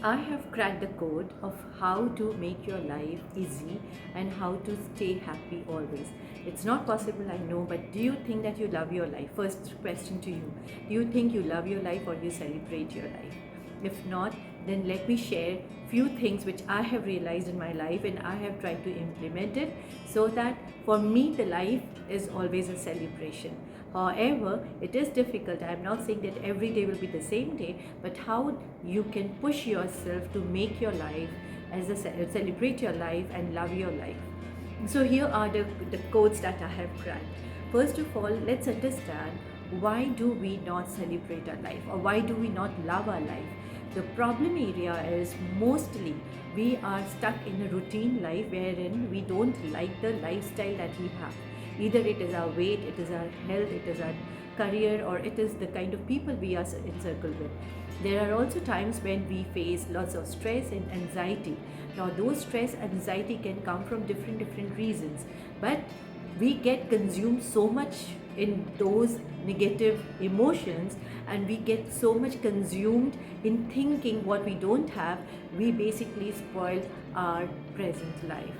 I have cracked the code of how to make your life easy and how to stay happy always. It's not possible, I know, but do you think that you love your life? First question to you. Do you think you love your life or you celebrate your life? If not, then let me share few things which I have realized in my life and I have tried to implement it so that for me the life is always a celebration. However, it is difficult. I am not saying that every day will be the same day, but how you can push yourself to make your life as celebrate your life and love your life. So here are the codes that I have cracked. First of all, let's understand why do we not celebrate our life or why do we not love our life. The problem area is mostly we are stuck in a routine life wherein we don't like the lifestyle that we have. Either it is our weight, it is our health, it is our career, or it is the kind of people we are in circle with. There are also times when we face lots of stress and anxiety. Now those stress and anxiety can come from different reasons, but we get consumed so much in those negative emotions and we get so much consumed in thinking what we don't have, we basically spoil our present life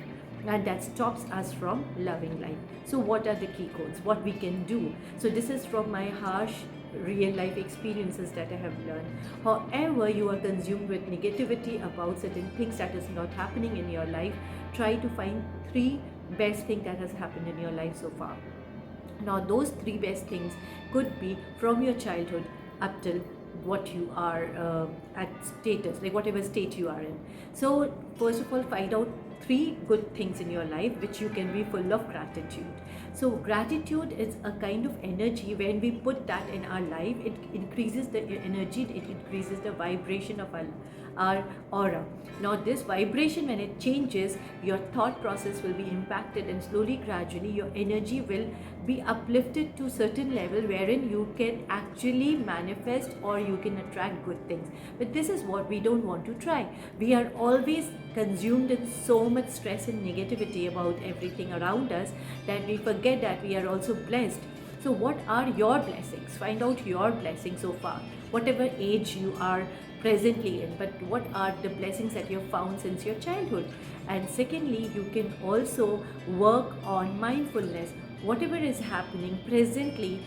and that stops us from loving life. So what are the key codes, what we can do? So this is from my harsh real life experiences that I have learned. However, you are consumed with negativity about certain things that is not happening in your life, try to find three best things that has happened in your life so far. Now those three best things could be from your childhood up till what you are at status, like whatever state you are in. So first of all, find out three good things in your life which you can be full of gratitude. So gratitude is a kind of energy. When we put that in our life, it increases the energy, it increases the vibration of our aura. Now this vibration, when it changes, your thought process will be impacted and slowly gradually your energy will be uplifted to certain level wherein you can actually manifest or you can attract good things. But this is what we don't want to try. We are always consumed in so much stress and negativity about everything around us that we forget that we are also blessed. So what are your blessings? Find out your blessings so far, whatever age you are presently in, but what are the blessings that you've found since your childhood? And secondly, you can also work on mindfulness. Whatever is happening presently,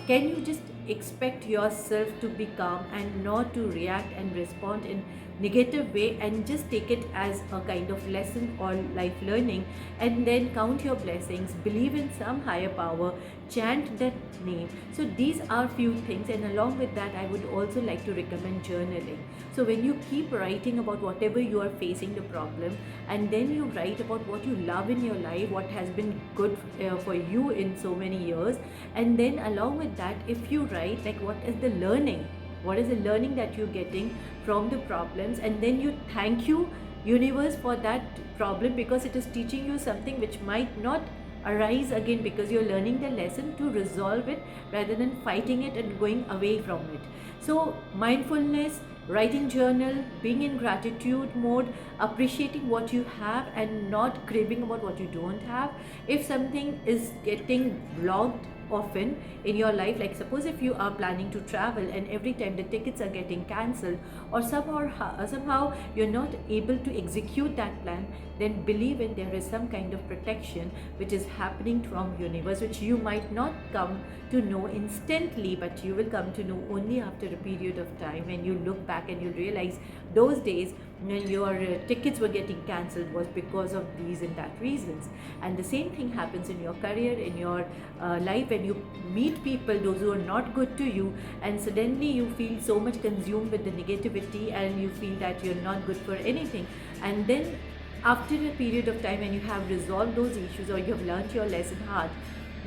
can you just expect yourself to be calm and not to react and respond in negative way, and just take it as a kind of lesson or life learning, and then count your blessings, believe in some higher power, chant that name. So these are few things, and along with that I would also like to recommend journaling. So when you keep writing about whatever you are facing the problem, and then you write about what you love in your life, what has been good for you in so many years, and then along with that, if you write like what is the learning, what is the learning that you're getting from the problems, and then you thank you universe for that problem because it is teaching you something which might not arise again, because you're learning the lesson to resolve it rather than fighting it and going away from it. So mindfulness, writing journal, being in gratitude mode, appreciating what you have and not craving about what you don't have. If something is getting blocked often in your life, like suppose if you are planning to travel and every time the tickets are getting cancelled, or somehow you're not able to execute that plan, then believe in there is some kind of protection which is happening from universe, which you might not come to know instantly, but you will come to know only after a period of time, when you look back and you realize those days when your tickets were getting cancelled was because of these and that reasons. And the same thing happens in your career, in your life, when you meet people those who are not good to you, and suddenly you feel so much consumed with the negativity and you feel that you're not good for anything. And then after a period of time, when you have resolved those issues or you have learned your lesson hard,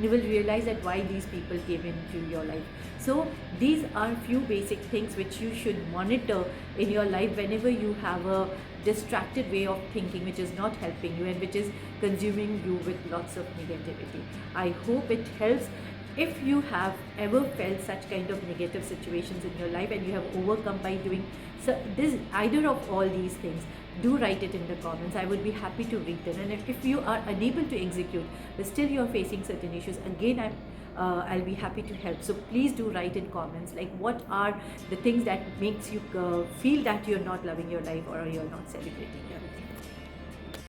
you will realize that why these people came into your life. So these are few basic things which you should monitor in your life whenever you have a distracted way of thinking which is not helping you and which is consuming you with lots of negativity. I hope it helps. If you have ever felt such kind of negative situations in your life and you have overcome by doing so this either of all these things, do write it in the comments. I would be happy to read them. And if you are unable to execute but still you are facing certain issues, again I'll be happy to help. So please do write in comments, like what are the things that makes you feel that you're not loving your life or you're not celebrating your life.